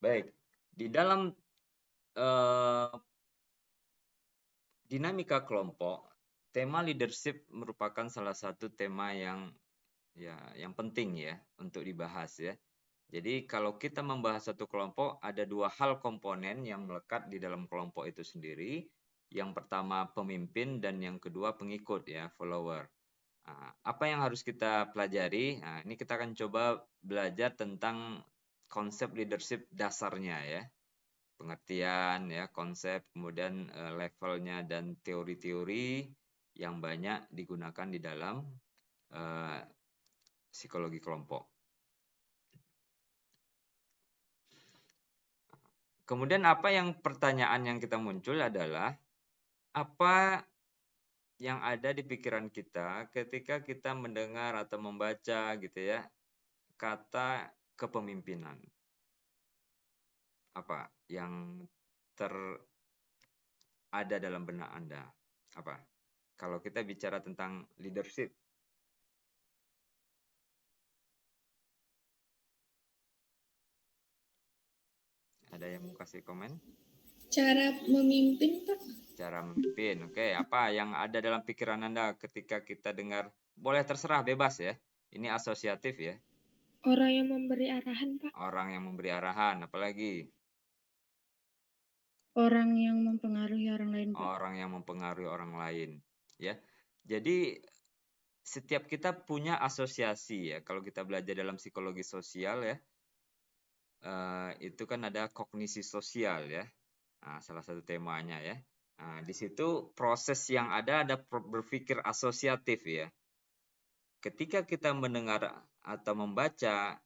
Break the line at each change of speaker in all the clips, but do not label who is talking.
Baik, di dalam eh, dinamika kelompok, tema leadership merupakan salah satu tema yang penting ya untuk dibahas ya. Jadi kalau kita membahas satu kelompok, ada dua hal komponen yang melekat di dalam kelompok itu sendiri. Yang pertama pemimpin dan yang kedua pengikut ya, follower. Nah, apa yang harus kita pelajari? Nah, ini kita akan coba belajar tentang konsep leadership dasarnya ya. Pengertian ya, konsep, kemudian levelnya dan teori-teori yang banyak digunakan di dalam eh, psikologi kelompok. Kemudian apa yang pertanyaan yang kita muncul adalah apa yang ada di pikiran kita ketika kita mendengar atau membaca gitu ya kata kepemimpinan. Apa yang terada dalam benak Anda? Apa? Kalau kita bicara tentang leadership, ada yang mau kasih komen?
Cara memimpin, Pak.
Cara memimpin. Oke, apa yang ada dalam pikiran Anda ketika kita dengar? Boleh terserah, bebas ya. Ini asosiatif ya.
Orang yang memberi arahan, Pak.
Orang yang memberi arahan, apalagi
Orang yang mempengaruhi orang lain, Pak.
orang yang mempengaruhi orang lain, ya. Jadi setiap kita punya asosiasi ya. Kalau kita belajar dalam psikologi sosial ya, itu kan ada kognisi sosial ya. Nah, salah satu temanya ya. Nah, di situ proses yang ada berpikir asosiatif ya. Ketika kita mendengar atau membaca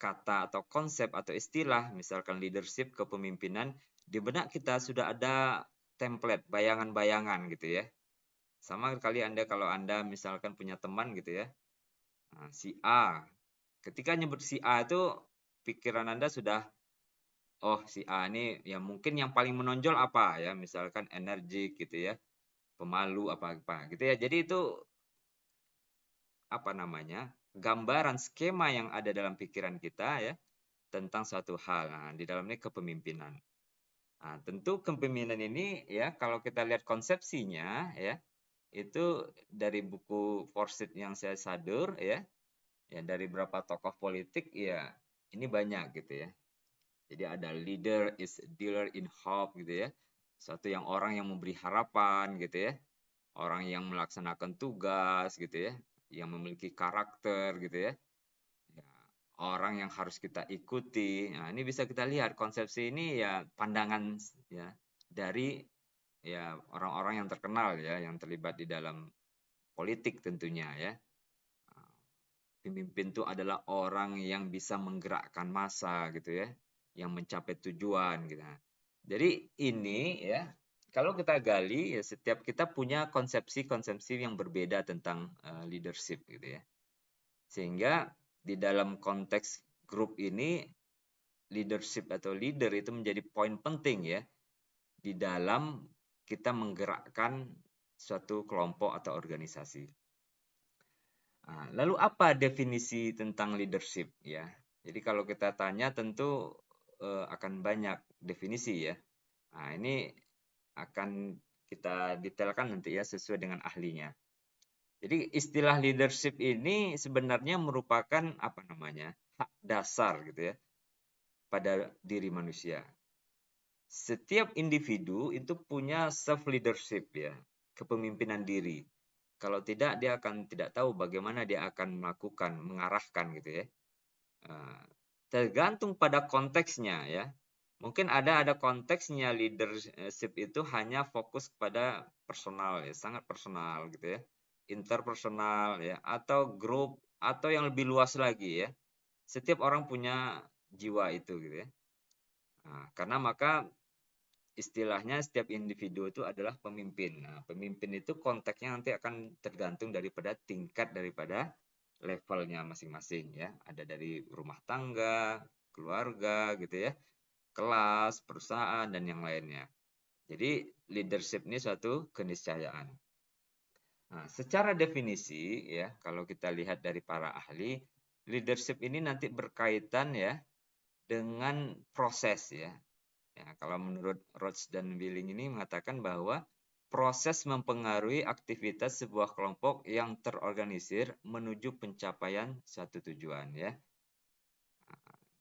kata atau konsep atau istilah, misalkan leadership, kepemimpinan, di benak kita sudah ada template, bayangan-bayangan gitu ya. Sama kali Anda kalau Anda misalkan punya teman gitu ya, si A. Ketika nyebut si A itu pikiran Anda sudah, oh si A ini ya mungkin yang paling menonjol apa ya, misalkan energik gitu ya, pemalu apa-apa gitu ya. Jadi itu apa namanya, gambaran skema yang ada dalam pikiran kita ya tentang suatu hal. Nah, di dalamnya kepemimpinan. Nah, tentu kepemimpinan ini ya kalau kita lihat konsepsinya ya itu dari buku Forsyth yang saya sadur ya, ya dari beberapa tokoh politik ya ini banyak gitu ya. Jadi ada leader is dealer in hope gitu ya. Satu yang orang yang memberi harapan gitu ya. Orang yang melaksanakan tugas gitu ya, yang memiliki karakter gitu ya. Ya, orang yang harus kita ikuti. Nah, ini bisa kita lihat konsepsi ini ya pandangan ya dari ya orang-orang yang terkenal ya yang terlibat di dalam politik tentunya ya. Pemimpin itu adalah orang yang bisa menggerakkan massa gitu ya, yang mencapai tujuan gitu. Nah, jadi ini ya, kalau kita gali ya setiap kita punya konsepsi-konsepsi yang berbeda tentang leadership gitu ya. Sehingga di dalam konteks grup ini leadership atau leader itu menjadi poin penting ya di dalam kita menggerakkan suatu kelompok atau organisasi. Lalu apa definisi tentang leadership ya? Jadi kalau kita tanya tentu akan banyak definisi ya. Nah, ini akan kita detailkan nanti ya sesuai dengan ahlinya. Jadi istilah leadership ini sebenarnya merupakan apa namanya? Hak dasar gitu ya pada diri manusia. Setiap individu itu punya self leadership ya, kepemimpinan diri. Kalau tidak dia akan tidak tahu bagaimana dia akan melakukan, mengarahkan gitu ya. Tergantung pada konteksnya ya. Mungkin ada konteksnya leadership itu hanya fokus pada personal ya, sangat personal gitu ya. Interpersonal ya, atau grup atau yang lebih luas lagi ya. Setiap orang punya jiwa itu gitu ya. Karena maka istilahnya setiap individu itu adalah pemimpin. Nah, pemimpin itu konteksnya nanti akan tergantung daripada tingkat daripada levelnya masing-masing ya. Ada dari rumah tangga, keluarga gitu ya, kelas, perusahaan dan yang lainnya. Jadi leadership ini suatu keniscayaan. Nah, secara definisi ya, kalau kita lihat dari para ahli, leadership ini nanti berkaitan ya dengan proses ya. Ya, kalau menurut Roach dan Billing ini mengatakan bahwa proses mempengaruhi aktivitas sebuah kelompok yang terorganisir menuju pencapaian suatu tujuan ya.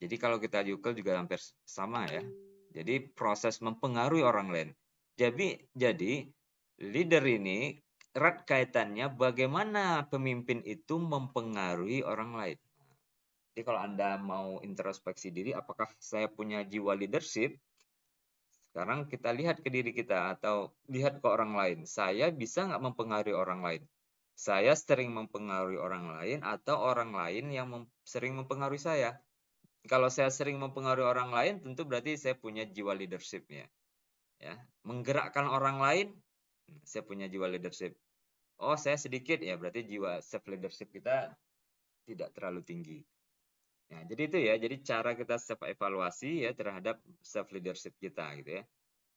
Jadi kalau kita ukel juga hampir sama ya. Jadi proses mempengaruhi orang lain. Jadi leader ini erat kaitannya bagaimana pemimpin itu mempengaruhi orang lain. Jadi kalau Anda mau introspeksi diri, apakah saya punya jiwa leadership? Sekarang kita lihat ke diri kita atau lihat ke orang lain. Saya bisa nggak mempengaruhi orang lain? Saya sering mempengaruhi orang lain atau orang lain yang sering mempengaruhi saya? Kalau saya sering mempengaruhi orang lain, tentu berarti saya punya jiwa leadership-nya. Ya, menggerakkan orang lain, saya punya jiwa leadership. Oh, saya sedikit ya, berarti jiwa self leadership kita tidak terlalu tinggi. Ya, jadi itu ya, jadi cara kita self evaluasi ya terhadap self leadership kita gitu ya.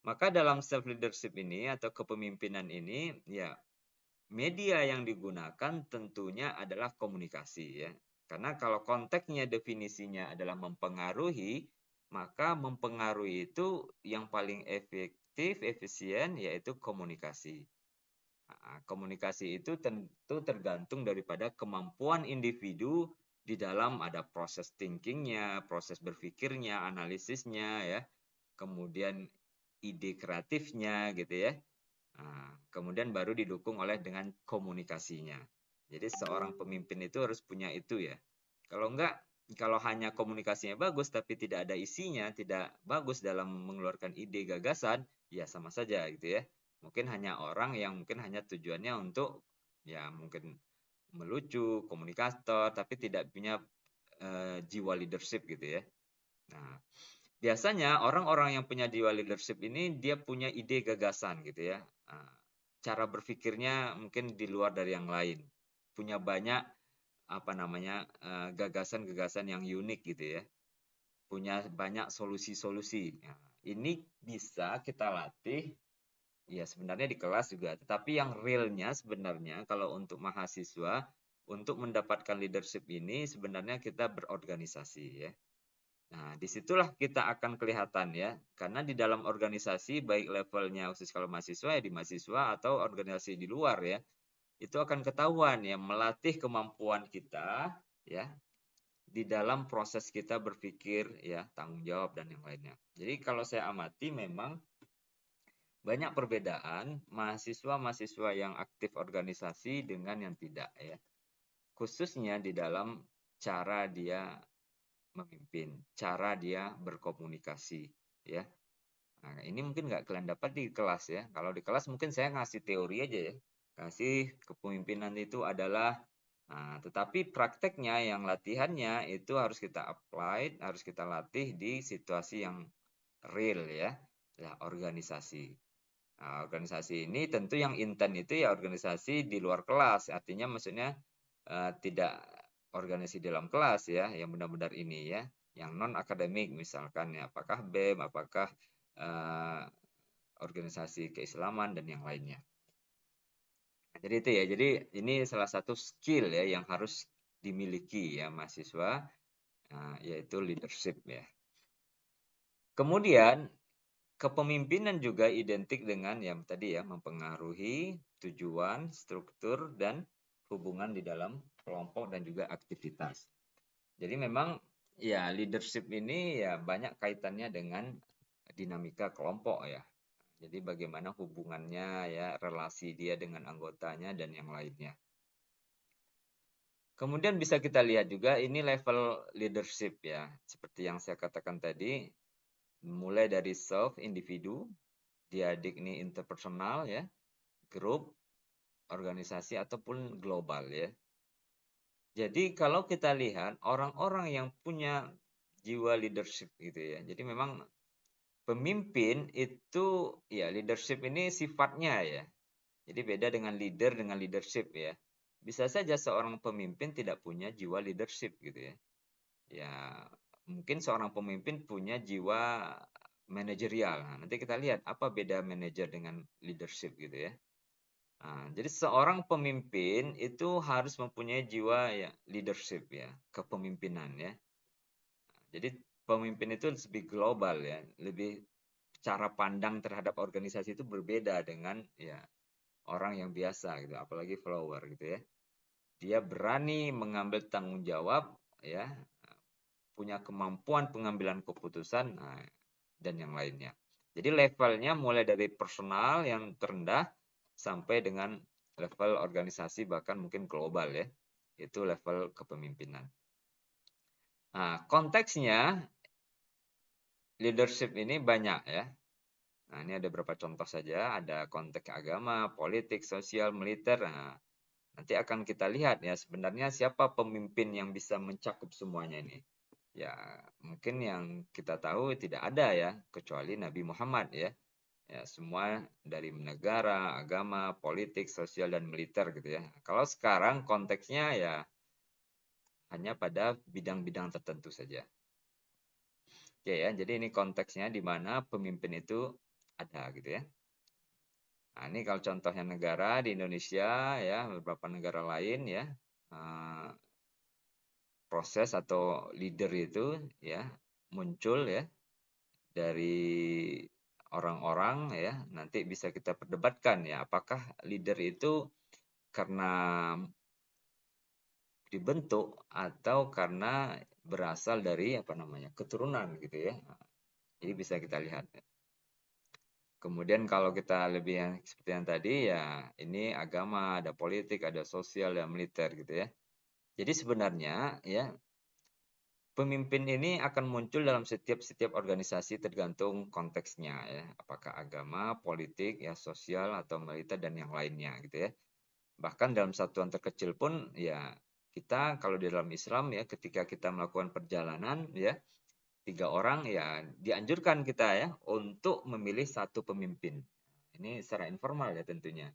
Maka dalam self leadership ini atau kepemimpinan ini ya media yang digunakan tentunya adalah komunikasi ya. Karena kalau konteksnya definisinya adalah mempengaruhi, maka mempengaruhi itu yang paling efektif, efisien yaitu komunikasi. Komunikasi itu tentu tergantung daripada kemampuan individu di dalam ada proses thinkingnya, proses berpikirnya, analisisnya ya, kemudian ide kreatifnya gitu ya. Nah, kemudian baru didukung oleh dengan komunikasinya. Jadi seorang pemimpin itu harus punya itu ya. Kalau enggak, kalau hanya komunikasinya bagus tapi tidak ada isinya, tidak bagus dalam mengeluarkan ide gagasan, ya sama saja gitu ya. Mungkin hanya orang yang mungkin hanya tujuannya untuk ya mungkin melucu, komunikator, tapi tidak punya jiwa leadership gitu ya. Nah, biasanya orang-orang yang punya jiwa leadership ini dia punya ide gagasan gitu ya. Cara berpikirnya mungkin di luar dari yang lain. Punya banyak apa namanya gagasan-gagasan yang unik gitu ya. Punya banyak solusi-solusi. Nah, ini bisa kita latih ya sebenarnya di kelas juga. Tetapi yang realnya sebenarnya kalau untuk mahasiswa untuk mendapatkan leadership ini sebenarnya kita berorganisasi ya. Nah, disitulah kita akan kelihatan ya, karena di dalam organisasi baik levelnya khusus kalau mahasiswa ya di mahasiswa atau organisasi di luar ya, itu akan ketahuan ya melatih kemampuan kita ya di dalam proses kita berpikir ya tanggung jawab dan yang lainnya. Jadi kalau saya amati memang banyak perbedaan mahasiswa-mahasiswa yang aktif organisasi dengan yang tidak ya. Khususnya di dalam cara dia memimpin, cara dia berkomunikasi, ya. Nah, ini mungkin nggak kalian dapat di kelas ya. Kalau di kelas mungkin saya ngasih teori aja ya. Kasih kepemimpinan itu adalah, nah, tetapi prakteknya yang latihannya itu harus kita apply, harus kita latih di situasi yang real ya, ya organisasi. Nah, organisasi ini tentu yang intent itu ya organisasi di luar kelas, artinya maksudnya tidak organisasi dalam kelas ya, yang benar-benar ini ya, yang non akademik misalkan ya, apakah BEM, apakah organisasi keislaman dan yang lainnya. Nah, jadi itu ya, jadi ini salah satu skill ya yang harus dimiliki ya mahasiswa, yaitu leadership ya. Kemudian kepemimpinan juga identik dengan yang tadi ya, mempengaruhi tujuan, struktur, dan hubungan di dalam kelompok dan juga aktivitas. Jadi memang ya leadership ini ya banyak kaitannya dengan dinamika kelompok ya. Jadi bagaimana hubungannya ya, relasi dia dengan anggotanya dan yang lainnya. Kemudian bisa kita lihat juga ini level leadership ya. Seperti yang saya katakan tadi, mulai dari self, individu, diadik ini interpersonal ya, grup, organisasi ataupun global ya. Jadi kalau kita lihat orang-orang yang punya jiwa leadership gitu ya. Jadi memang pemimpin itu ya leadership ini sifatnya ya. Jadi beda dengan leader dengan leadership ya. Bisa saja seorang pemimpin tidak punya jiwa leadership gitu ya. Ya mungkin seorang pemimpin punya jiwa manajerial. Nah, nanti kita lihat apa beda manajer dengan leadership gitu ya. Nah, jadi seorang pemimpin itu harus mempunyai jiwa ya leadership ya, kepemimpinan ya. Jadi pemimpin itu lebih global ya, lebih cara pandang terhadap organisasi itu berbeda dengan ya orang yang biasa gitu, apalagi follower gitu ya. Dia berani mengambil tanggung jawab ya, punya kemampuan pengambilan keputusan dan yang lainnya. Jadi levelnya mulai dari personal yang terendah sampai dengan level organisasi bahkan mungkin global ya. Itu level kepemimpinan. Nah, konteksnya leadership ini banyak ya. Nah, ini ada beberapa contoh saja, ada konteks agama, politik, sosial, militer. Nah, nanti akan kita lihat ya sebenarnya siapa pemimpin yang bisa mencakup semuanya ini. Ya, mungkin yang kita tahu tidak ada ya, kecuali Nabi Muhammad ya. Ya, semua dari negara, agama, politik, sosial, dan militer gitu ya. Kalau sekarang konteksnya ya hanya pada bidang-bidang tertentu saja. Oke ya, jadi ini konteksnya di mana pemimpin itu ada gitu ya. Nah, ini kalau contohnya negara di Indonesia ya, beberapa negara lain ya, proses atau leader itu ya muncul ya dari orang-orang ya, nanti bisa kita perdebatkan ya, apakah leader itu karena dibentuk atau karena berasal dari apa namanya keturunan gitu ya. Jadi bisa kita lihat. Kemudian kalau kita lebih yang seperti yang tadi ya ini agama, ada politik, ada sosial, ada militer gitu ya. Jadi sebenarnya ya pemimpin ini akan muncul dalam setiap organisasi tergantung konteksnya ya. Apakah agama, politik, ya sosial atau militer dan yang lainnya gitu ya. Bahkan dalam satuan terkecil pun ya kita kalau di dalam Islam ya ketika kita melakukan perjalanan ya 3 orang ya dianjurkan kita ya untuk memilih satu pemimpin. Ini secara informal ya tentunya.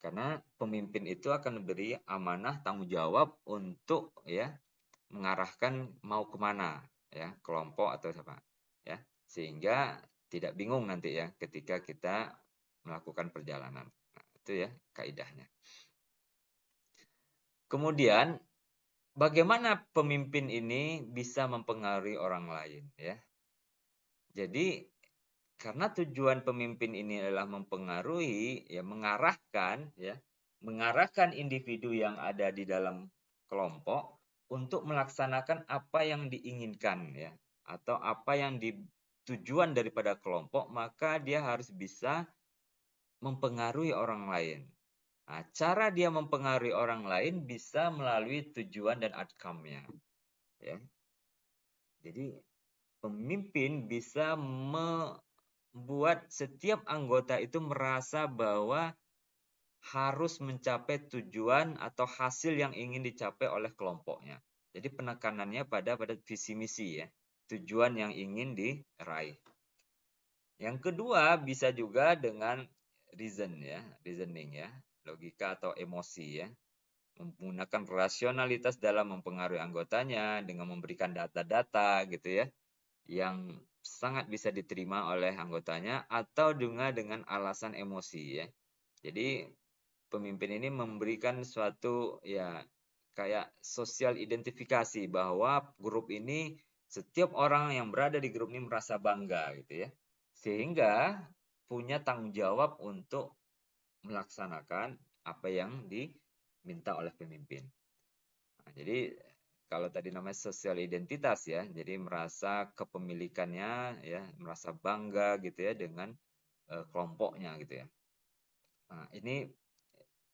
Karena pemimpin itu akan memberi amanah tanggung jawab untuk ya mengarahkan mau kemana ya kelompok atau siapa ya sehingga tidak bingung nanti ya ketika kita melakukan perjalanan. Nah, itu ya kaidahnya. Kemudian bagaimana pemimpin ini bisa mempengaruhi orang lain ya. Jadi karena tujuan pemimpin ini adalah mempengaruhi ya mengarahkan individu yang ada di dalam kelompok untuk melaksanakan apa yang diinginkan ya atau apa yang tujuan daripada kelompok, maka dia harus bisa mempengaruhi orang lain. Nah, cara dia mempengaruhi orang lain bisa melalui tujuan dan outcome-nya. Ya. Jadi pemimpin bisa membuat setiap anggota itu merasa bahwa harus mencapai tujuan atau hasil yang ingin dicapai oleh kelompoknya. Jadi penekanannya pada visi misi ya, tujuan yang ingin diraih. Yang kedua bisa juga dengan reasoning ya, logika atau emosi ya. Menggunakan rasionalitas dalam mempengaruhi anggotanya dengan memberikan data-data gitu ya yang sangat bisa diterima oleh anggotanya atau dengan alasan emosi ya. Jadi pemimpin ini memberikan suatu ya kayak sosial identifikasi bahwa grup ini setiap orang yang berada di grup ini merasa bangga gitu ya. Sehingga punya tanggung jawab untuk melaksanakan apa yang diminta oleh pemimpin. Nah, jadi kalau tadi namanya sosial identitas ya, jadi merasa kepemilikannya ya, merasa bangga gitu ya dengan kelompoknya gitu ya. Nah, ini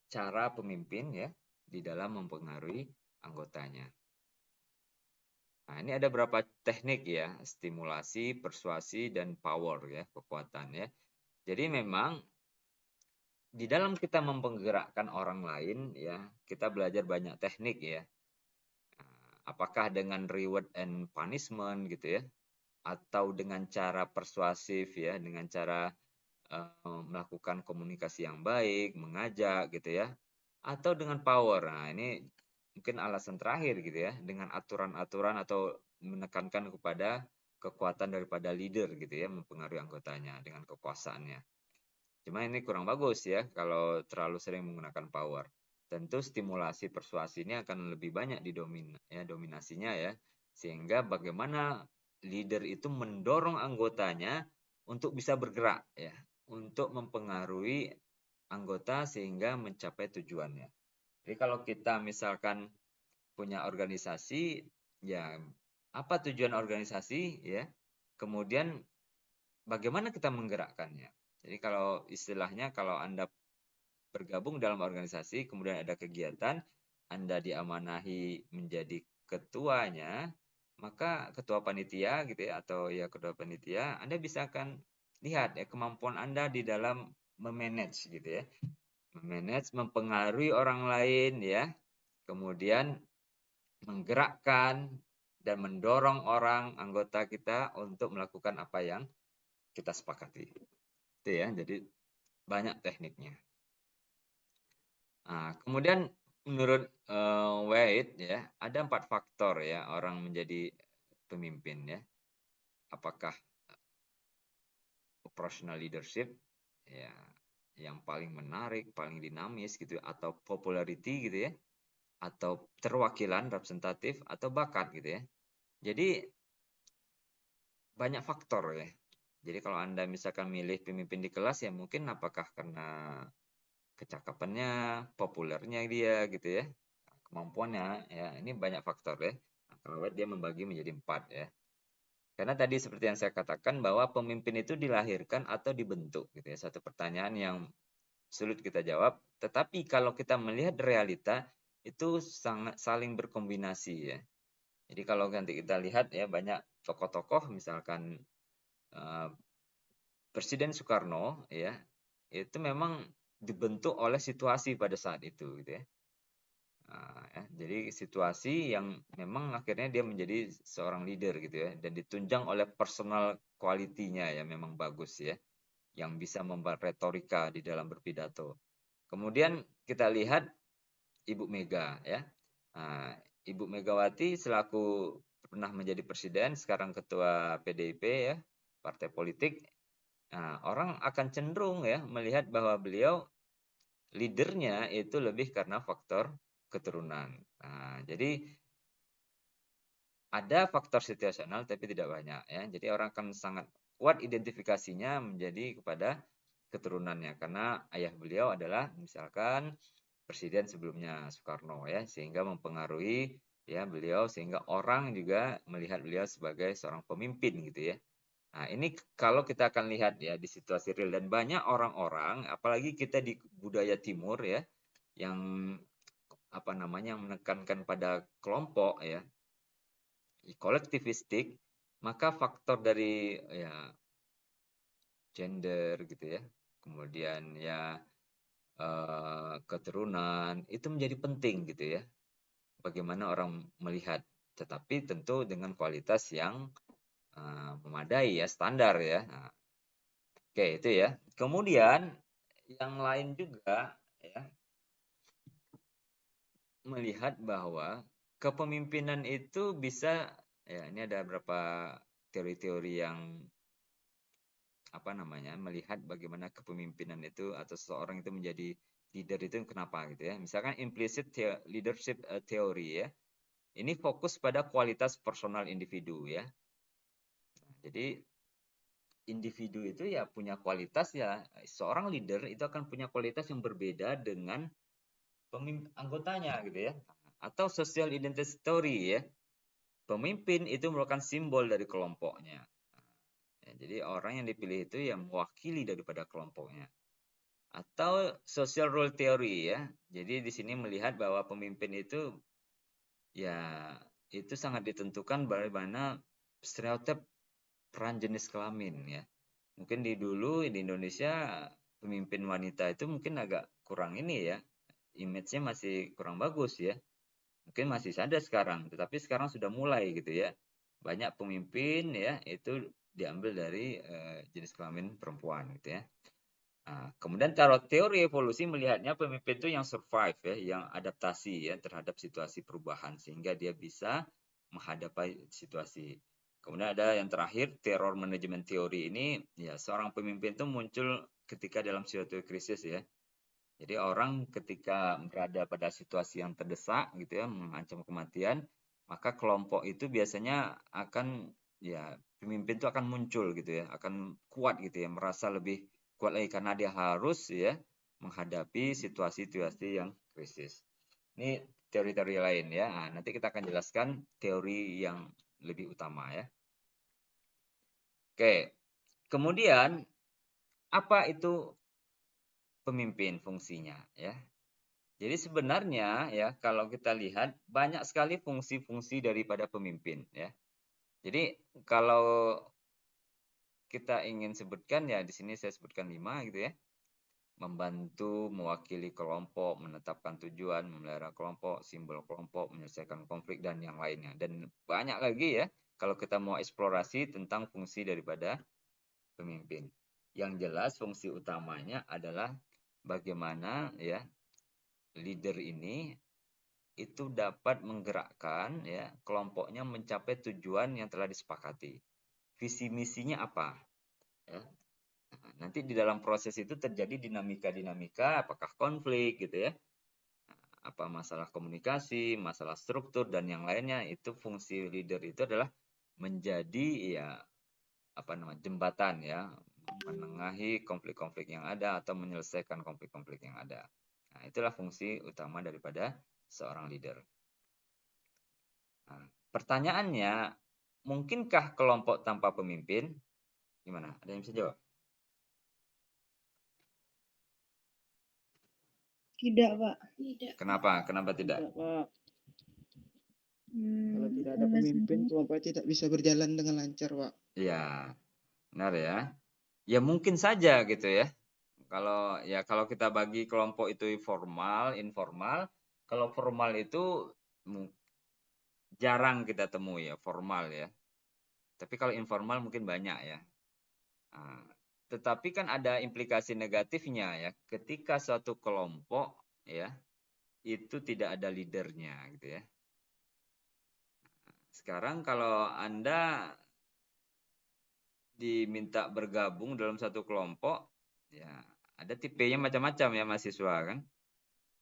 cara pemimpin ya di dalam mempengaruhi anggotanya. Nah, ini ada beberapa teknik ya, stimulasi, persuasi, dan power ya, kekuatan ya. Jadi memang di dalam kita menggerakkan orang lain ya, kita belajar banyak teknik ya. Apakah dengan reward and punishment gitu ya, atau dengan cara persuasif ya, dengan cara melakukan komunikasi yang baik, mengajak gitu ya, atau dengan power. Nah, ini mungkin alasan terakhir gitu ya, dengan aturan-aturan atau menekankan kepada kekuatan daripada leader gitu ya, mempengaruhi anggotanya dengan kekuasaannya. Cuma ini kurang bagus ya kalau terlalu sering menggunakan power. Tentu stimulasi persuasi ini akan lebih banyak dominasinya ya. Sehingga bagaimana leader itu mendorong anggotanya untuk bisa bergerak ya, untuk mempengaruhi anggota sehingga mencapai tujuannya. Jadi kalau kita misalkan punya organisasi, ya apa tujuan organisasi ya, kemudian bagaimana kita menggerakkannya. Jadi kalau istilahnya kalau Anda bergabung dalam organisasi, kemudian ada kegiatan, Anda diamanahi menjadi ketuanya, maka ketua panitia gitu ya, atau ya ketua panitia, Anda bisa akan lihat ya kemampuan Anda di dalam memanage gitu ya. Memanage, mempengaruhi orang lain ya, kemudian menggerakkan dan mendorong orang anggota kita untuk melakukan apa yang kita sepakati. Itu ya, jadi banyak tekniknya. Nah, kemudian menurut Wade ya, ada 4 faktor ya orang menjadi pemimpin ya. Apakah operational leadership ya yang paling menarik, paling dinamis gitu atau popularity gitu ya, atau terwakilan representatif atau bakat gitu ya. Jadi banyak faktor ya. Jadi kalau Anda misalkan milih pemimpin di kelas ya mungkin apakah karena kecakapannya, populernya dia gitu ya, kemampuannya ya, ini banyak faktor ya. Nah, kalau White dia membagi menjadi 4 ya. Karena tadi seperti yang saya katakan bahwa pemimpin itu dilahirkan atau dibentuk gitu ya. Satu pertanyaan yang sulit kita jawab, tetapi kalau kita melihat realita itu sangat saling berkombinasi ya. Jadi kalau nanti kita lihat ya banyak tokoh-tokoh misalkan Presiden Soekarno ya, itu memang dibentuk oleh situasi pada saat itu gitu ya. Nah, ya. Jadi situasi yang memang akhirnya dia menjadi seorang leader gitu ya dan ditunjang oleh personal quality-nya ya memang bagus ya yang bisa membuat retorika di dalam berpidato. Kemudian kita lihat Ibu Mega ya. Nah, Ibu Megawati selaku pernah menjadi presiden, sekarang ketua PDIP ya, partai politik. Nah, orang akan cenderung ya melihat bahwa beliau leadernya itu lebih karena faktor keturunan. Nah, jadi ada faktor situasional tapi tidak banyak ya. Jadi orang akan sangat kuat identifikasinya menjadi kepada keturunannya karena ayah beliau adalah misalkan presiden sebelumnya Soekarno ya sehingga mempengaruhi ya beliau sehingga orang juga melihat beliau sebagai seorang pemimpin gitu ya. Nah, ini kalau kita akan lihat ya di situasi real dan banyak orang-orang apalagi kita di budaya timur ya yang apa namanya yang menekankan pada kelompok ya kolektivistik, maka faktor dari ya gender gitu ya, kemudian ya keturunan itu menjadi penting gitu ya. Bagaimana orang melihat, tetapi tentu dengan kualitas yang memadai ya, standar ya. Nah, oke itu ya. Kemudian yang lain juga ya melihat bahwa kepemimpinan itu bisa ya ini ada beberapa teori-teori yang apa namanya melihat bagaimana kepemimpinan itu atau seseorang itu menjadi leader itu kenapa gitu ya. Misalkan implicit leadership theory ya. Ini fokus pada kualitas personal individu ya. Nah, jadi individu itu ya punya kualitas ya seorang leader itu akan punya kualitas yang berbeda dengan anggotanya gitu ya. Atau social identity story ya. Pemimpin itu merupakan simbol dari kelompoknya. Ya, jadi orang yang dipilih itu yang mewakili daripada kelompoknya. Atau social role theory ya. Jadi di sini melihat bahwa pemimpin itu ya itu sangat ditentukan bagaimana stereotip peran jenis kelamin ya. Mungkin di dulu di Indonesia pemimpin wanita itu mungkin agak kurang ini ya. Image-nya masih kurang bagus ya. Mungkin masih ada sekarang, tetapi sekarang sudah mulai gitu ya. Banyak pemimpin ya itu diambil dari jenis kelamin perempuan gitu ya. Nah, kemudian kalau teori evolusi melihatnya pemimpin itu yang survive ya, yang adaptasi ya terhadap situasi perubahan sehingga dia bisa menghadapi situasi. Kemudian ada yang terakhir terror management teori ini ya seorang pemimpin itu muncul ketika dalam suatu krisis ya. Jadi orang ketika berada pada situasi yang terdesak gitu ya, mengancam kematian, maka kelompok itu biasanya akan ya pemimpin itu akan muncul gitu ya, akan kuat gitu ya, merasa lebih kuat lagi karena dia harus ya menghadapi situasi-situasi yang krisis. Ini teori-teori lain ya. Nah, nanti kita akan jelaskan teori yang lebih utama ya. Oke. Kemudian apa itu pemimpin fungsinya ya? Jadi sebenarnya ya kalau kita lihat banyak sekali fungsi-fungsi daripada pemimpin ya. Jadi kalau kita ingin sebutkan ya di sini saya sebutkan 5 gitu ya. Membantu, mewakili kelompok, menetapkan tujuan, memelihara kelompok, simbol kelompok, menyelesaikan konflik dan yang lainnya. Dan banyak lagi ya kalau kita mau eksplorasi tentang fungsi daripada pemimpin. Yang jelas fungsi utamanya adalah bagaimana ya leader ini itu dapat menggerakkan ya kelompoknya mencapai tujuan yang telah disepakati. Visi misinya apa? Ya. Nanti di dalam proses itu terjadi dinamika-dinamika, apakah konflik gitu ya, apa masalah komunikasi, masalah struktur dan yang lainnya. Itu fungsi leader itu adalah menjadi ya apa namanya jembatan ya, menengahi konflik-konflik yang ada atau menyelesaikan konflik-konflik yang ada. Nah, itulah fungsi utama daripada seorang leader. Nah, pertanyaannya, mungkinkah kelompok tanpa pemimpin? Gimana? Ada yang bisa jawab?
Tidak, Pak. Tidak.
Kenapa? Kenapa tidak?
Tidak, Pak. Kalau
Hmm,
tidak ada pemimpin, kelompok tidak bisa berjalan dengan lancar, Pak.
Ya, benar ya. Ya mungkin saja gitu ya. Kalau kita bagi kelompok itu formal, informal. Kalau formal itu jarang kita temui ya, formal ya. Tapi kalau informal mungkin banyak ya. Nah, tetapi kan ada implikasi negatifnya ya. Ketika suatu kelompok ya itu tidak ada leadernya gitu ya. Sekarang kalau Anda diminta bergabung dalam satu kelompok, ya ada tipenya macam-macam ya mahasiswa kan.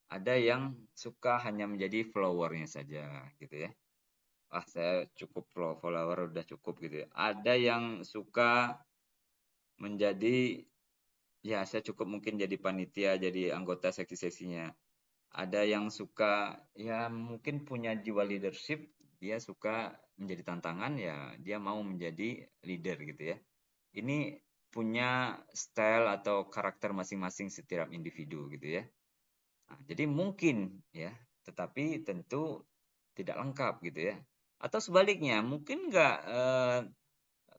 Ada yang suka hanya menjadi followernya saja gitu ya. Ah saya cukup follower udah cukup gitu ya. Ada yang suka menjadi ya saya cukup mungkin jadi panitia, jadi anggota seksi-seksinya. Ada yang suka ya mungkin punya jiwa leadership, dia suka menjadi tantangan ya dia mau menjadi leader gitu ya. Ini punya style atau karakter masing-masing setiap individu gitu ya. Nah, jadi mungkin ya, tetapi tentu tidak lengkap gitu ya. Atau sebaliknya, mungkin nggak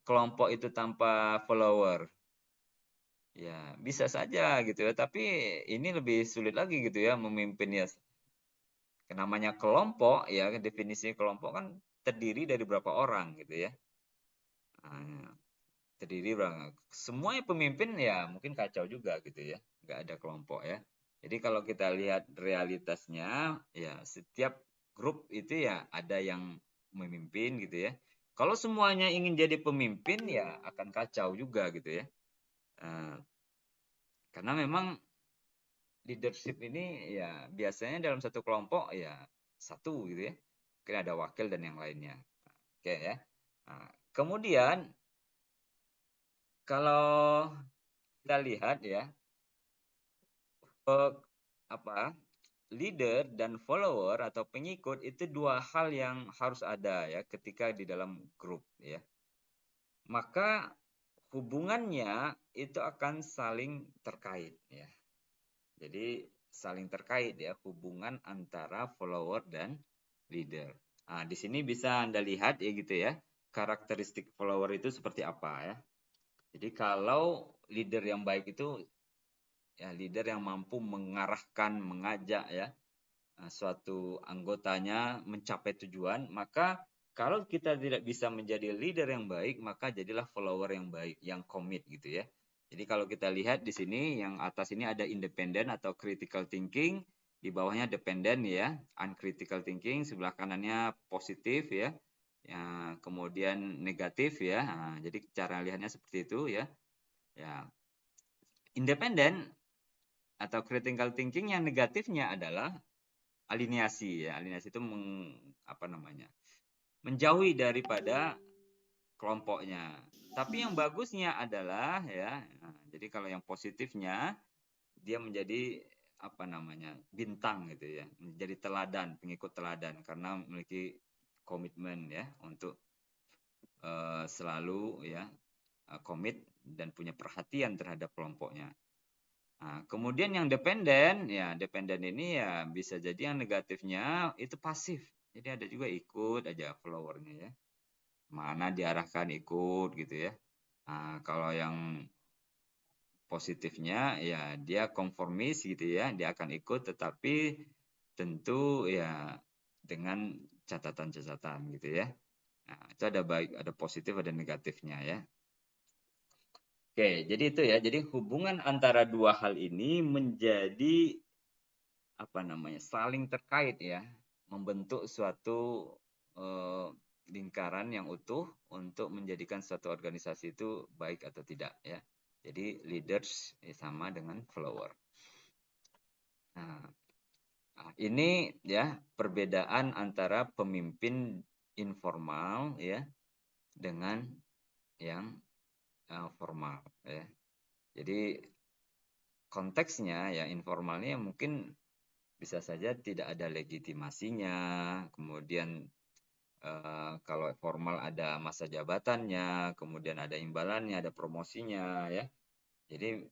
kelompok itu tanpa follower. Ya, bisa saja gitu ya. Tapi ini lebih sulit lagi gitu ya memimpin ya. Namanya kelompok ya, definisi kelompok kan terdiri dari berapa orang gitu ya. Nah, terdiri berapa? Semuanya pemimpin ya mungkin kacau juga gitu ya. Nggak ada kelompok ya. Jadi kalau kita lihat realitasnya ya setiap grup itu ya ada yang memimpin gitu ya. Kalau semuanya ingin jadi pemimpin ya akan kacau juga gitu ya. Karena memang leadership ini ya biasanya dalam satu kelompok ya satu gitu ya. Mungkin ada wakil dan yang lainnya. Oke ya. Nah, kemudian kalau kita lihat ya apa leader dan follower atau pengikut itu dua hal yang harus ada ya ketika di dalam grup ya. Maka hubungannya itu akan saling terkait ya. Jadi saling terkait ya hubungan antara follower dan leader. Nah, di sini bisa Anda lihat ya gitu ya. Karakteristik follower itu seperti apa ya. Jadi kalau leader yang baik itu ya leader yang mampu mengarahkan, mengajak ya suatu anggotanya mencapai tujuan, maka kalau kita tidak bisa menjadi leader yang baik, maka jadilah follower yang baik, yang komit gitu ya. Jadi kalau kita lihat di sini yang atas ini ada independen atau critical thinking, di bawahnya dependent ya, uncritical thinking, sebelah kanannya positif ya. Ya, kemudian negatif ya. Nah, jadi cara lihatnya seperti itu ya. Ya. Independen atau critical thinking yang negatifnya adalah aliniasi ya. Aliniasi itu menjauhi daripada kelompoknya. Tapi yang bagusnya adalah ya, jadi kalau yang positifnya dia menjadi apa namanya bintang gitu ya, menjadi teladan, pengikut teladan karena memiliki komitmen ya untuk selalu ya komit dan punya perhatian terhadap kelompoknya. Nah, kemudian yang dependen, ya dependen ini ya bisa jadi yang negatifnya itu pasif. Jadi ada juga ikut aja followernya ya. Mana diarahkan ikut gitu ya. Nah, kalau yang positifnya ya dia konformis gitu ya, dia akan ikut tetapi tentu ya dengan catatan-catatan gitu ya. Nah, itu ada baik, ada positif, ada negatifnya ya. Oke, jadi itu ya. Jadi hubungan antara dua hal ini menjadi apa namanya? Saling terkait ya, membentuk suatu lingkaran yang utuh untuk menjadikan suatu organisasi itu baik atau tidak ya. Jadi leaders sama dengan follower. Nah, ini ya perbedaan antara pemimpin informal ya dengan yang formal ya. Jadi konteksnya ya informalnya mungkin bisa saja tidak ada legitimasinya, kemudian kalau formal ada masa jabatannya, kemudian ada imbalannya, ada promosinya ya. Jadi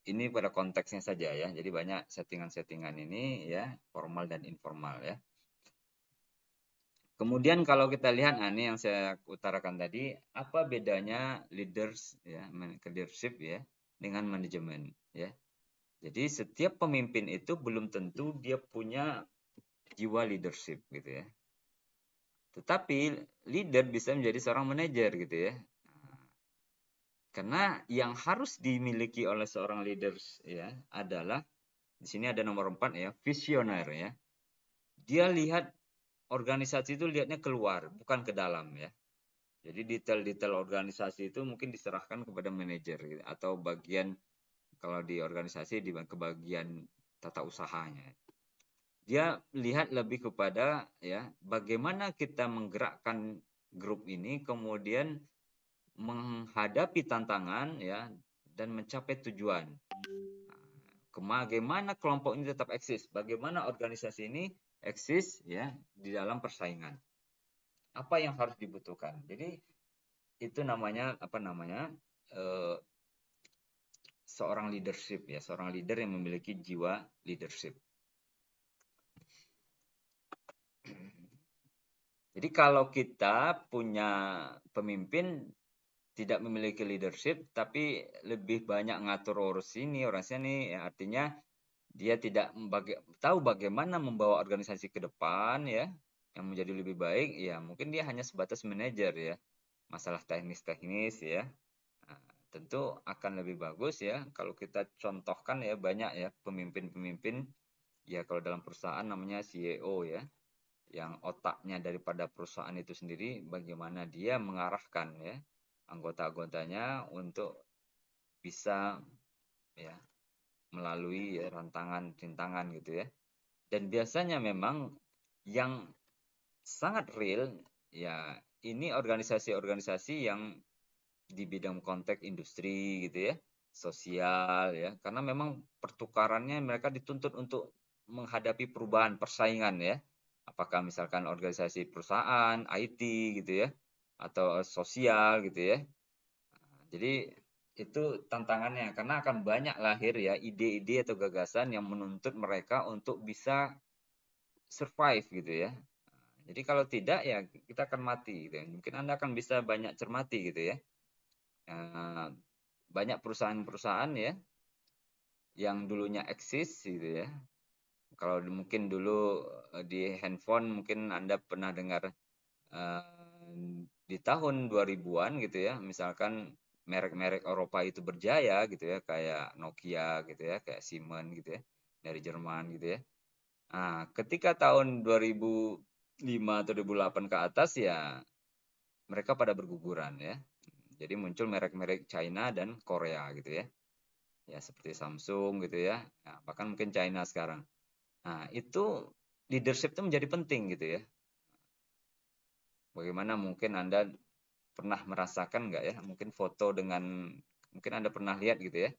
ini pada konteksnya saja ya. Jadi banyak settingan-settingan ini ya, formal dan informal ya. Kemudian kalau kita lihat, nah ini yang saya utarakan tadi, apa bedanya leaders ya, leadership ya dengan manajemen ya. Jadi setiap pemimpin itu belum tentu dia punya jiwa leadership gitu ya. Tetapi leader bisa menjadi seorang manajer gitu ya. Karena yang harus dimiliki oleh seorang leaders ya adalah di sini ada nomor 4 ya, visioner ya. Dia lihat organisasi itu lihatnya keluar, bukan ke dalam ya. Jadi detail-detail organisasi itu mungkin diserahkan kepada manajer gitu, atau bagian kalau di organisasi di bagian tata usahanya. Dia lihat lebih kepada ya bagaimana kita menggerakkan grup ini kemudian menghadapi tantangan ya dan mencapai tujuan. Bagaimana kelompok ini tetap eksis? Bagaimana organisasi ini eksis ya di dalam persaingan? Apa yang harus dibutuhkan? Jadi itu namanya apa namanya? Seorang leadership ya, seorang leader yang memiliki jiwa leadership. Jadi kalau kita punya pemimpin tidak memiliki leadership tapi lebih banyak ngatur urus ini, urusnya nih, ya artinya dia tidak tahu bagaimana membawa organisasi ke depan ya, yang menjadi lebih baik, ya mungkin dia hanya sebatas manajer ya. Masalah teknis-teknis ya. Nah, tentu akan lebih bagus ya kalau kita contohkan ya banyak ya pemimpin-pemimpin ya kalau dalam perusahaan namanya CEO ya yang otaknya daripada perusahaan itu sendiri bagaimana dia mengarahkan ya anggota-anggotanya untuk bisa ya melalui ya, rintangan gitu ya. Dan biasanya memang yang sangat real ya ini organisasi-organisasi yang di bidang konteks industri gitu ya, sosial ya, karena memang pertukarannya mereka dituntut untuk menghadapi perubahan persaingan ya. Apakah misalkan organisasi perusahaan, IT gitu ya, atau sosial gitu ya. Jadi itu tantangannya karena akan banyak lahir ya ide-ide atau gagasan yang menuntut mereka untuk bisa survive gitu ya. Jadi kalau tidak ya kita akan mati gitu ya. Mungkin Anda akan bisa banyak cermati gitu ya. Banyak perusahaan-perusahaan ya yang dulunya eksis gitu ya. Kalau mungkin dulu di handphone mungkin Anda pernah dengar di tahun 2000-an gitu ya, misalkan merek-merek Eropa itu berjaya gitu ya, kayak Nokia gitu ya, kayak Siemens gitu ya, dari Jerman gitu ya. Nah, ketika tahun 2005 atau 2008 ke atas ya mereka pada berguguran ya. Jadi muncul merek-merek China dan Korea gitu ya. Ya seperti Samsung gitu ya. Nah, bahkan mungkin China sekarang. Nah, itu leadership itu menjadi penting gitu ya. Bagaimana mungkin Anda pernah merasakan nggak ya? Mungkin foto dengan, mungkin Anda pernah lihat gitu ya,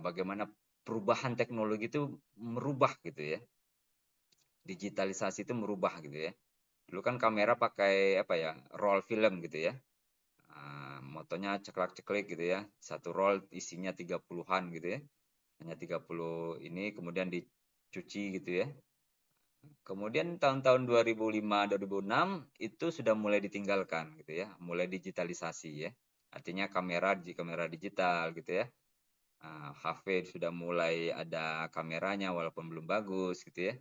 bagaimana perubahan teknologi itu merubah gitu ya. Digitalisasi itu merubah gitu ya. Dulu kan kamera pakai apa ya, roll film gitu ya. Motonya ceklak-ceklik gitu ya. Satu roll isinya 30-an gitu ya. Hanya 30 ini kemudian dicuci gitu ya. Kemudian tahun-tahun 2005-2006 itu sudah mulai ditinggalkan gitu ya, mulai digitalisasi ya. Artinya kamera digital gitu ya. HP sudah mulai ada kameranya walaupun belum bagus gitu ya.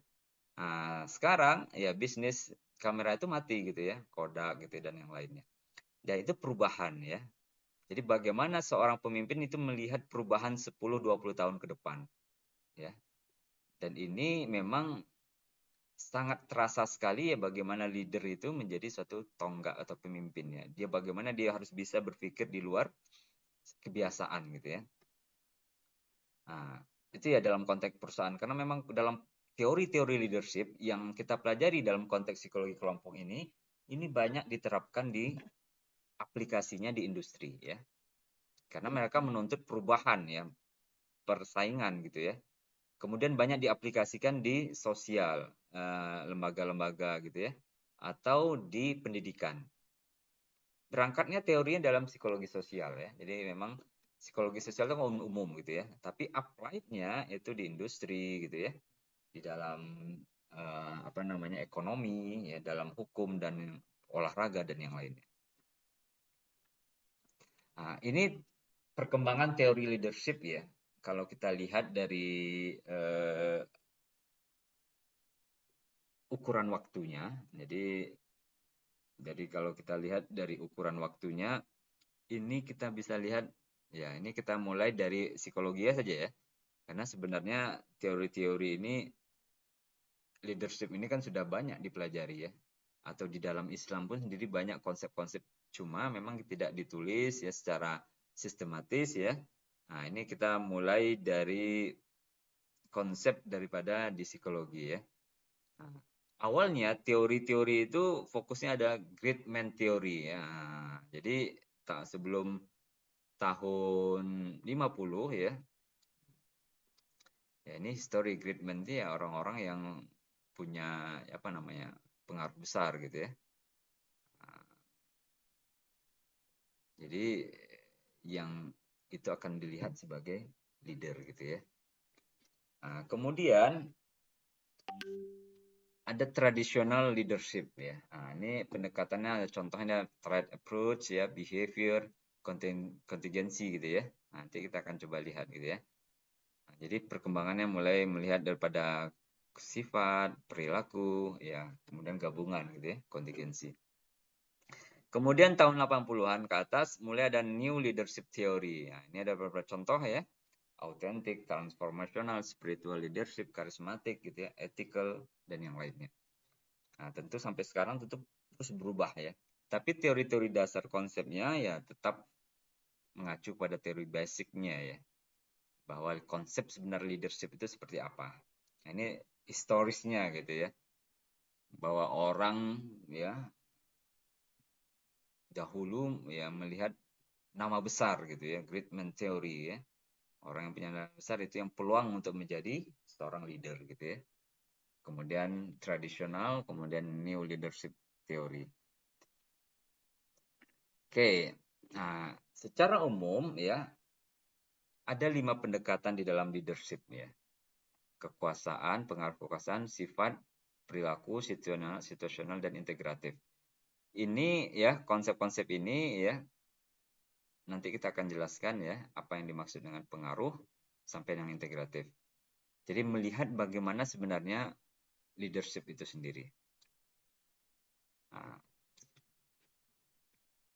Sekarang ya bisnis kamera itu mati gitu ya, Kodak gitu dan yang lainnya. Dan itu perubahan ya. Jadi bagaimana seorang pemimpin itu melihat perubahan 10-20 tahun ke depan ya. Dan ini memang sangat terasa sekali ya bagaimana leader itu menjadi suatu tonggak atau pemimpin ya. Dia bagaimana dia harus bisa berpikir di luar kebiasaan gitu ya. Itu ya dalam konteks perusahaan karena memang dalam teori-teori leadership yang kita pelajari dalam konteks psikologi kelompok ini banyak diterapkan di aplikasinya di industri ya. Karena mereka menuntut perubahan ya, persaingan gitu ya. Kemudian banyak diaplikasikan di sosial, lembaga-lembaga gitu ya, atau di pendidikan. Berangkatnya teorinya dalam psikologi sosial ya. Jadi memang psikologi sosial itu umum gitu ya. Tapi applied-nya itu di industri gitu ya. Di dalam ekonomi ya, dalam hukum dan olahraga dan yang lainnya. Ini perkembangan teori leadership ya. Kalau kita lihat dari ukuran waktunya, jadi kalau kita lihat dari ukuran waktunya, ini kita bisa lihat ya, ini kita mulai dari psikologi saja ya. Karena sebenarnya teori-teori ini leadership ini kan sudah banyak dipelajari ya. Atau di dalam Islam pun sendiri banyak konsep-konsep, cuma memang tidak ditulis ya secara sistematis ya. Nah, ini kita mulai dari konsep daripada di psikologi ya. Nah, awalnya teori-teori itu fokusnya ada great man theory ya. Jadi sebelum tahun 50 ya. Ya ini history great man itu ya orang-orang yang punya pengaruh besar gitu ya. Jadi yang itu akan dilihat sebagai leader gitu ya. Kemudian ada traditional leadership ya. Ini pendekatannya ada contohnya threat approach ya, behavior, contingency gitu ya. Nanti kita akan coba lihat gitu ya. Jadi perkembangannya mulai melihat daripada sifat, perilaku ya, kemudian gabungan gitu ya, contingency. Kemudian tahun 80-an ke atas mulai ada new leadership theory. Ini ada beberapa contoh ya. Authentic, transformational, spiritual leadership, karismatik gitu ya, ethical dan yang lainnya. Tentu sampai sekarang tentu terus berubah ya. Tapi teori-teori dasar konsepnya ya tetap mengacu pada teori basicnya ya. Bahwa konsep sebenar leadership itu seperti apa. Ini historisnya gitu ya. Bahwa orang ya dahulu ya melihat nama besar gitu ya, great man theory ya. Orang yang punya nama besar itu yang peluang untuk menjadi seorang leader gitu ya. Kemudian tradisional, kemudian new leadership theory. Oke, nah secara umum ya ada 5 pendekatan di dalam leadership ya. Kekuasaan, pengaruh kekuasaan, sifat, perilaku, situasional dan integratif. Ini ya konsep-konsep ini ya nanti kita akan jelaskan ya apa yang dimaksud dengan pengaruh sampai yang integratif. Jadi melihat bagaimana sebenarnya leadership itu sendiri.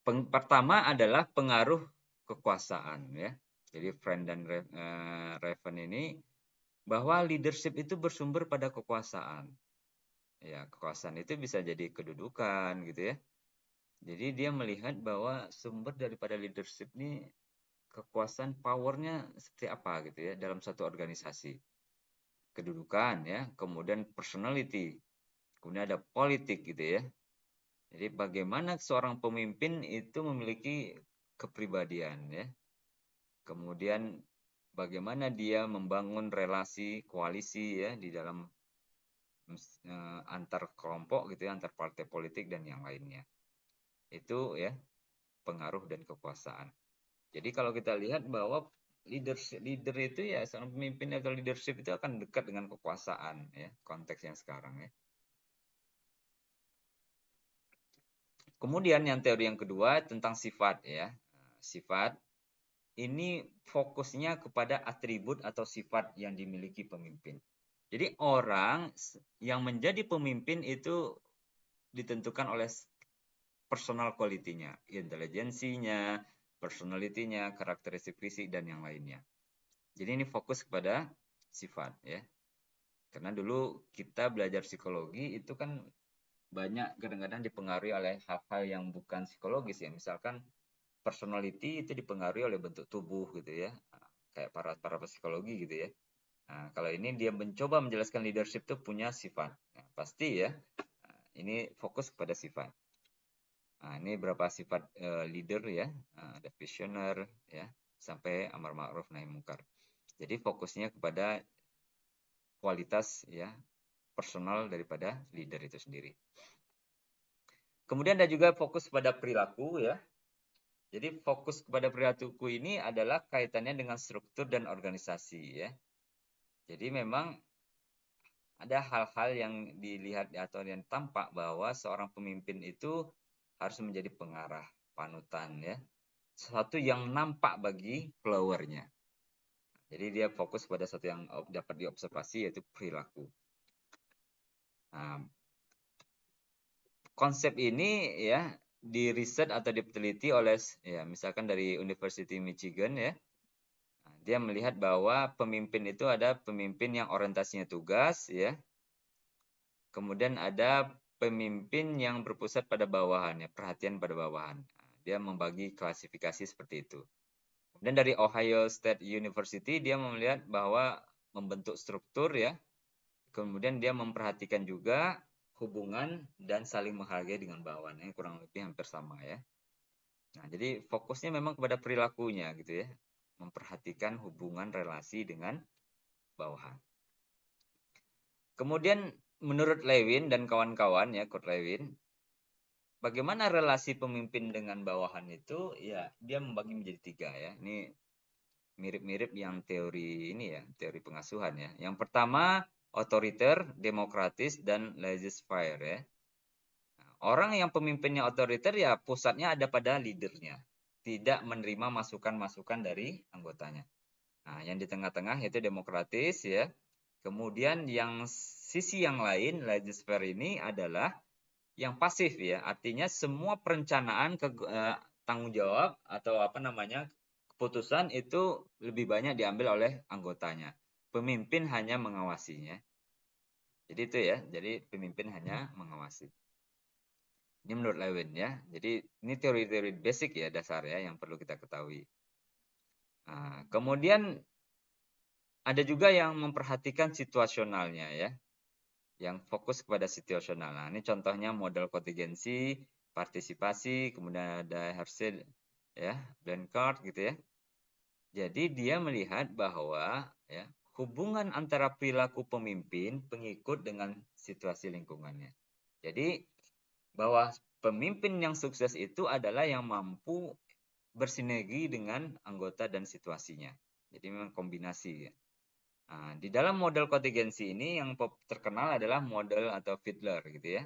Pertama adalah pengaruh kekuasaan ya. Jadi Friend dan Raven ini bahwa leadership itu bersumber pada kekuasaan. Ya, kekuasaan itu bisa jadi kedudukan gitu ya. Jadi dia melihat bahwa sumber daripada leadership ini kekuasaan powernya seperti apa gitu ya dalam satu organisasi. Kedudukan ya, kemudian personality, kemudian ada politik gitu ya. Jadi bagaimana seorang pemimpin itu memiliki kepribadian ya. Kemudian bagaimana dia membangun relasi koalisi ya di dalam antar kelompok gitu ya, antar partai politik dan yang lainnya. Itu ya pengaruh dan kekuasaan. Jadi kalau kita lihat bahwa leader itu ya seorang pemimpin atau leadership itu akan dekat dengan kekuasaan ya, konteks yang sekarang ya. Kemudian yang teori yang kedua tentang sifat ya. Sifat ini fokusnya kepada atribut atau sifat yang dimiliki pemimpin. Jadi orang yang menjadi pemimpin itu ditentukan oleh personal quality-nya, intelijensinya, personality-nya, karakteristik fisik dan yang lainnya. Jadi ini fokus kepada sifat ya. Karena dulu kita belajar psikologi itu kan banyak kadang-kadang dipengaruhi oleh hal-hal yang bukan psikologis ya. Misalkan personality itu dipengaruhi oleh bentuk tubuh gitu ya. Kayak para psikologi gitu ya. Nah, kalau ini dia mencoba menjelaskan leadership itu punya sifat. Nah, pasti ya. Ini fokus kepada sifat. Nah, ini berapa sifat leader ya. Ada visioner ya, sampai amar ma'ruf nahi munkar. Jadi fokusnya kepada kualitas ya personal daripada leader itu sendiri. Kemudian ada juga fokus pada perilaku ya. Jadi fokus kepada perilaku ini adalah kaitannya dengan struktur dan organisasi ya. Jadi memang ada hal-hal yang dilihat atau yang tampak bahwa seorang pemimpin itu harus menjadi pengarah, panutan ya. Sesuatu yang nampak bagi followernya. Jadi dia fokus pada sesuatu yang dapat diobservasi yaitu perilaku. Nah, konsep ini ya di riset atau diteliti oleh ya misalkan dari University Michigan ya. Nah, dia melihat bahwa pemimpin itu ada pemimpin yang orientasinya tugas ya. Kemudian ada pemimpin yang berpusat pada bawahan ya, perhatian pada bawahan. Nah, dia membagi klasifikasi seperti itu. Kemudian dari Ohio State University dia melihat bahwa membentuk struktur ya. Kemudian dia memperhatikan juga hubungan dan saling menghargai dengan bawahan. Ini kurang lebih hampir sama ya. Nah, jadi fokusnya memang kepada perilakunya gitu ya. Memperhatikan hubungan relasi dengan bawahan. Kemudian menurut Lewin dan kawan-kawan ya, Kurt Lewin, bagaimana relasi pemimpin dengan bawahan itu? Ya, dia membagi menjadi 3 ya. Ini mirip-mirip yang teori ini ya, teori pengasuhan ya. Yang pertama, otoriter, demokratis, dan laissez-faire ya. Orang yang pemimpinnya otoriter ya pusatnya ada pada leadernya. Tidak menerima masukan-masukan dari anggotanya. Nah, yang di tengah-tengah itu demokratis ya. Kemudian yang sisi yang lain, laissez-faire ini adalah yang pasif ya. Artinya semua perencanaan tanggung jawab atau apa namanya keputusan itu lebih banyak diambil oleh anggotanya. Pemimpin hanya mengawasinya. Jadi itu ya. Jadi pemimpin hanya mengawasi. Ini menurut Lewin ya. Jadi ini teori-teori basic ya dasar ya yang perlu kita ketahui. Nah, kemudian ada juga yang memperhatikan situasionalnya ya. Yang fokus kepada situasional. Nah, ini contohnya model kontingensi, partisipasi, kemudian ada Hersey ya, Blanchard gitu ya. Jadi dia melihat bahwa ya, hubungan antara perilaku pemimpin, pengikut dengan situasi lingkungannya. Jadi bahwa pemimpin yang sukses itu adalah yang mampu bersinergi dengan anggota dan situasinya. Jadi memang kombinasi ya. Nah, di dalam model kontingensi ini yang terkenal adalah model atau Fiedler gitu ya.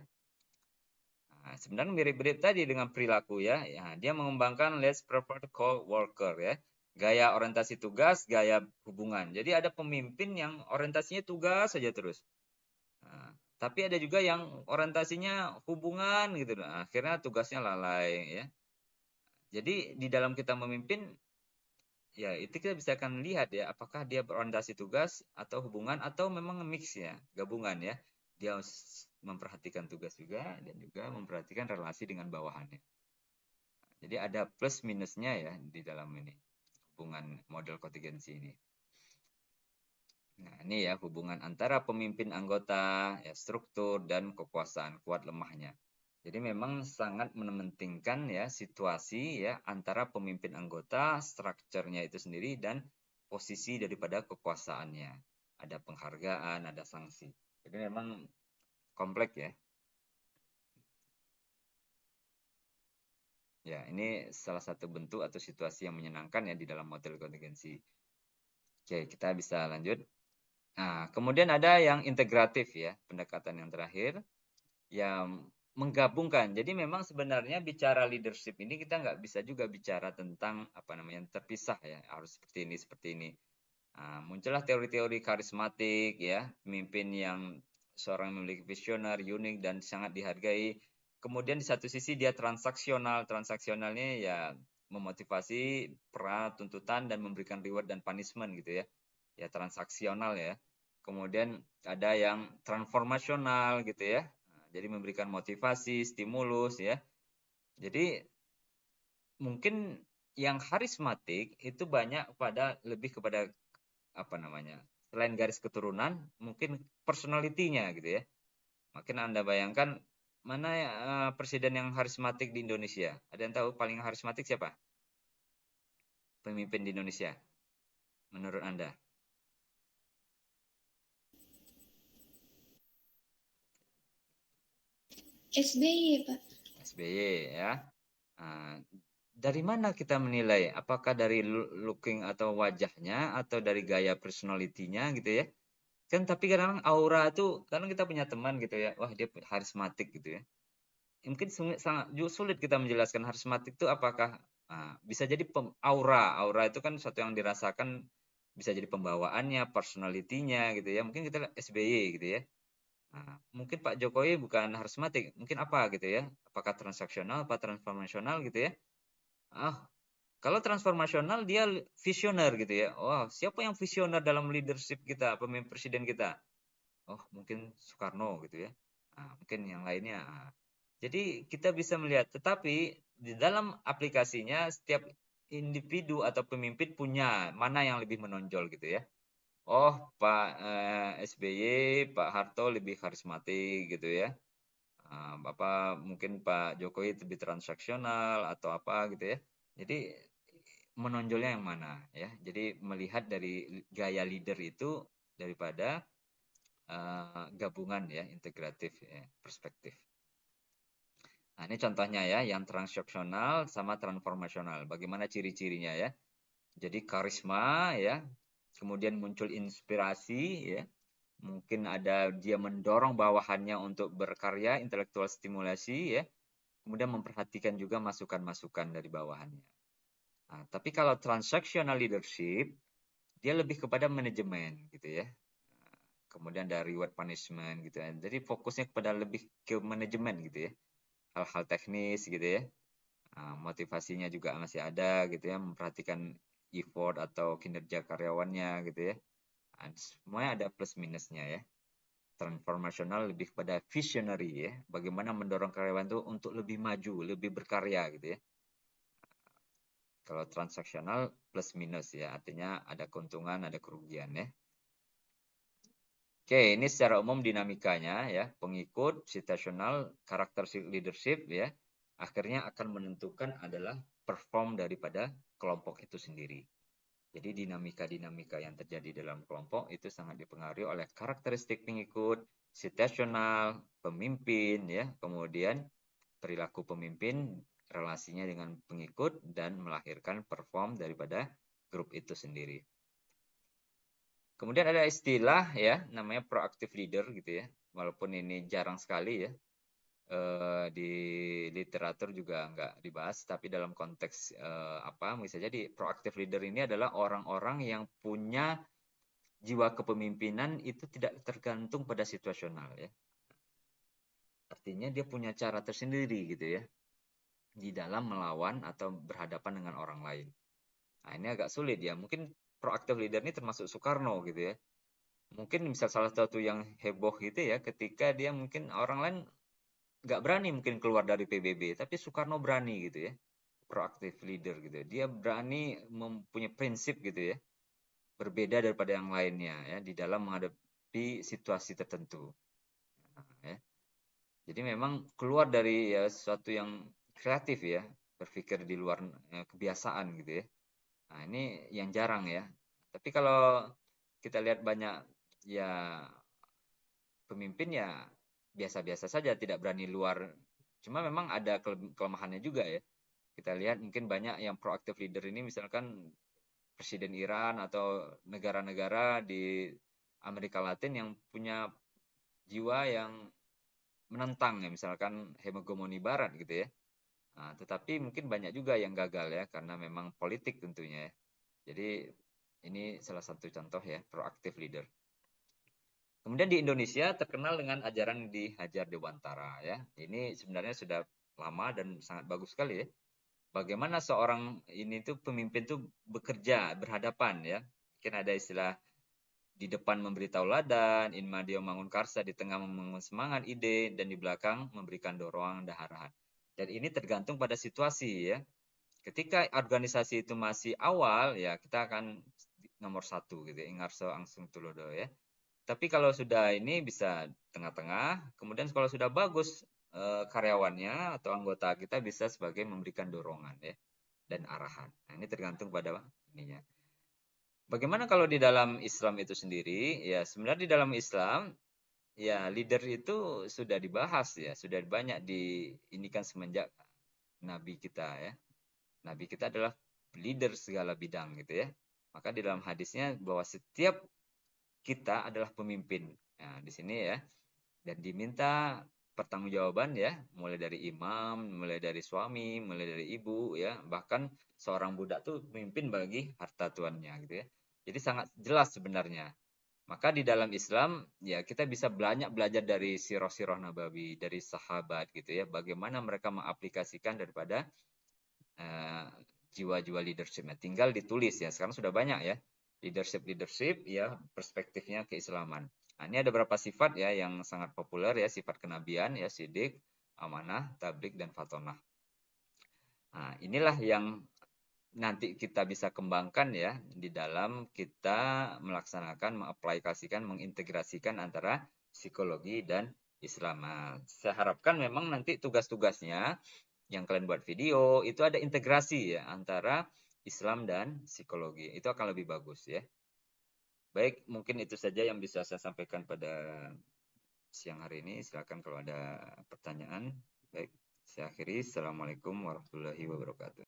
Nah, sebenarnya mirip-mirip tadi dengan perilaku ya. Ya, dia mengembangkan let's prefer co-worker ya. Gaya orientasi tugas, gaya hubungan. Jadi ada pemimpin yang orientasinya tugas saja terus. Nah, tapi ada juga yang orientasinya hubungan gitu. Nah, akhirnya tugasnya lalai ya. Jadi di dalam kita memimpin ya itu kita bisa akan lihat ya apakah dia berorientasi tugas atau hubungan atau memang mix ya, gabungan ya. Dia memperhatikan tugas juga dan juga memperhatikan relasi dengan bawahannya. Jadi ada plus minusnya ya di dalam ini hubungan model kontingensi ini. Nah, ini ya hubungan antara pemimpin anggota, ya struktur dan kekuasaan kuat lemahnya. Jadi memang sangat mementingkan ya situasi ya antara pemimpin anggota, strukturnya itu sendiri dan posisi daripada kekuasaannya. Ada penghargaan, ada sanksi. Jadi memang kompleks ya. Ya, ini salah satu bentuk atau situasi yang menyenangkan ya di dalam model kontingensi. Oke, kita bisa lanjut. Nah, kemudian ada yang integratif ya, pendekatan yang terakhir, yang menggabungkan. Jadi memang sebenarnya bicara leadership ini kita nggak bisa juga bicara tentang apa namanya terpisah ya, harus seperti ini. Nah, muncullah teori-teori karismatik ya, pemimpin yang seorang memiliki visioner, unik dan sangat dihargai. Kemudian di satu sisi dia transaksional. Transaksionalnya ya memotivasi, peran, tuntutan dan memberikan reward dan punishment gitu ya. Ya transaksional ya. Kemudian ada yang transformasional gitu ya. Nah, jadi memberikan motivasi, stimulus ya. Jadi mungkin yang karismatik itu banyak lebih kepada apa namanya, selain garis keturunan mungkin personalitinya gitu ya. Makin Anda bayangkan mana presiden yang karismatik di Indonesia? Ada yang tahu paling karismatik siapa pemimpin di Indonesia menurut Anda?
SBY, Pak.
SBY ya. Nah, dari mana kita menilai? Apakah dari looking atau wajahnya atau dari gaya personalitinya gitu ya? Kan tapi kadang aura itu kadang kita punya teman gitu ya, wah dia karismatik gitu ya. Mungkin sangat sulit kita menjelaskan karismatik itu apakah bisa jadi aura. Aura itu kan sesuatu yang dirasakan, bisa jadi pembawaannya, personalitinya gitu ya. Mungkin kita lihat SBY gitu ya. Nah, mungkin Pak Jokowi bukan karismatik, mungkin apa gitu ya? Apakah transaksional, apa transformasional gitu ya? Kalau transformasional dia visioner gitu ya. Oh, siapa yang visioner dalam leadership kita, pemimpin presiden kita? Oh, mungkin Soekarno gitu ya. Mungkin yang lainnya. Jadi kita bisa melihat, tetapi di dalam aplikasinya setiap individu atau pemimpin punya mana yang lebih menonjol gitu ya. Oh, Pak SBY, Pak Harto lebih karismatik gitu ya. Bapak mungkin Pak Jokowi lebih transaksional atau apa gitu ya. Jadi menonjolnya yang mana ya. Jadi melihat dari gaya leader itu daripada gabungan ya, integratif ya, perspektif. Nah, ini contohnya ya, yang transaksional sama transformasional. Bagaimana ciri-cirinya ya? Jadi karisma ya, kemudian muncul inspirasi ya, mungkin ada dia mendorong bawahannya untuk berkarya, intelektual stimulasi ya, kemudian memperhatikan juga masukan-masukan dari bawahannya. Nah, tapi kalau transactional leadership, dia lebih kepada manajemen gitu ya. Kemudian ada reward punishment gitu ya. Jadi fokusnya kepada lebih ke manajemen gitu ya. Hal-hal teknis gitu ya. Motivasinya juga masih ada gitu ya, memperhatikan effort atau kinerja karyawannya gitu ya. Semuanya ada plus minusnya ya. Transformasional lebih kepada visionary ya, bagaimana mendorong karyawan itu untuk lebih maju, lebih berkarya gitu ya. Kalau transaksional plus minus ya, artinya ada keuntungan, ada kerugian ya. Oke, ini secara umum dinamikanya ya, pengikut, situasional, karakter leadership ya, akhirnya akan menentukan adalah perform daripada kelompok itu sendiri. Jadi dinamika-dinamika yang terjadi dalam kelompok itu sangat dipengaruhi oleh karakteristik pengikut, situasional, pemimpin ya, kemudian perilaku pemimpin, relasinya dengan pengikut dan melahirkan perform daripada grup itu sendiri. Kemudian ada istilah ya, namanya proactive leader gitu ya. Walaupun ini jarang sekali ya, di literatur juga nggak dibahas, tapi dalam konteks bisa jadi proactive leader ini adalah orang-orang yang punya jiwa kepemimpinan itu tidak tergantung pada situasional ya. Artinya dia punya cara tersendiri gitu ya, di dalam melawan atau berhadapan dengan orang lain. Nah ini agak sulit ya, mungkin proactive leader ini termasuk Soekarno gitu ya. Mungkin bisa salah satu yang heboh gitu ya, ketika dia mungkin orang lain nggak berani mungkin keluar dari PBB, tapi Soekarno berani gitu ya, proaktif leader gitu. Dia berani mempunyai prinsip gitu ya, berbeda daripada yang lainnya ya di dalam menghadapi situasi tertentu. Nah, ya. Jadi memang keluar dari ya sesuatu yang kreatif ya, berpikir di luar kebiasaan gitu ya. Nah, ini yang jarang ya. Tapi kalau kita lihat banyak ya pemimpin ya biasa-biasa saja, tidak berani luar. Cuma memang ada kelemahannya juga ya. Kita lihat mungkin banyak yang proaktif leader ini misalkan Presiden Iran atau negara-negara di Amerika Latin yang punya jiwa yang menentang ya, misalkan hegemoni Barat gitu ya. Nah, tetapi mungkin banyak juga yang gagal ya, karena memang politik tentunya ya. Jadi ini salah satu contoh ya, proaktif leader. Kemudian di Indonesia terkenal dengan ajaran di Hajar Dewantara ya. Ini sebenarnya sudah lama dan sangat bagus sekali ya. Bagaimana seorang ini tuh pemimpin tuh bekerja berhadapan ya. Mungkin ada istilah di depan memberi tauladan, in madio mangun karsa, di tengah membangun semangat, ide, dan di belakang memberikan dorongan dan arahan. Dan ini tergantung pada situasi ya. Ketika organisasi itu masih awal ya kita akan nomor satu gitu ya, ingarso angsung tulodo ya. Tapi kalau sudah ini bisa tengah-tengah, kemudian kalau sudah bagus karyawannya atau anggota kita bisa sebagai memberikan dorongan ya dan arahan. Nah, ini tergantung pada ininya. Bagaimana kalau di dalam Islam itu sendiri? Ya, sebenarnya di dalam Islam ya leader itu sudah dibahas ya, sudah banyak ini kan semenjak Nabi kita ya. Nabi kita adalah leader segala bidang gitu ya. Maka di dalam hadisnya bahwa setiap kita adalah pemimpin. Nah, di sini ya. Dan diminta pertanggungjawaban ya, mulai dari imam, mulai dari suami, mulai dari ibu ya, bahkan seorang budak tuh pemimpin bagi harta tuannya gitu ya. Jadi sangat jelas sebenarnya. Maka di dalam Islam ya kita bisa banyak belajar dari sirah-sirah Nabawi, dari sahabat gitu ya, bagaimana mereka mengaplikasikan daripada jiwa-jiwa leadershipnya. Tinggal ditulis ya. Sekarang sudah banyak ya leadership ya perspektifnya keislaman. Nah, ini ada beberapa sifat ya yang sangat populer ya, sifat kenabian ya, sidik, amanah, tablik, dan fatonah. Nah, inilah yang nanti kita bisa kembangkan ya di dalam kita melaksanakan, mengaplikasikan, mengintegrasikan antara psikologi dan Islam. Nah, saya harapkan memang nanti tugas-tugasnya yang kalian buat video itu ada integrasi ya antara Islam dan psikologi. Itu akan lebih bagus ya. Baik, mungkin itu saja yang bisa saya sampaikan pada siang hari ini. Silakan kalau ada pertanyaan. Baik, saya akhiri. Assalamualaikum warahmatullahi wabarakatuh.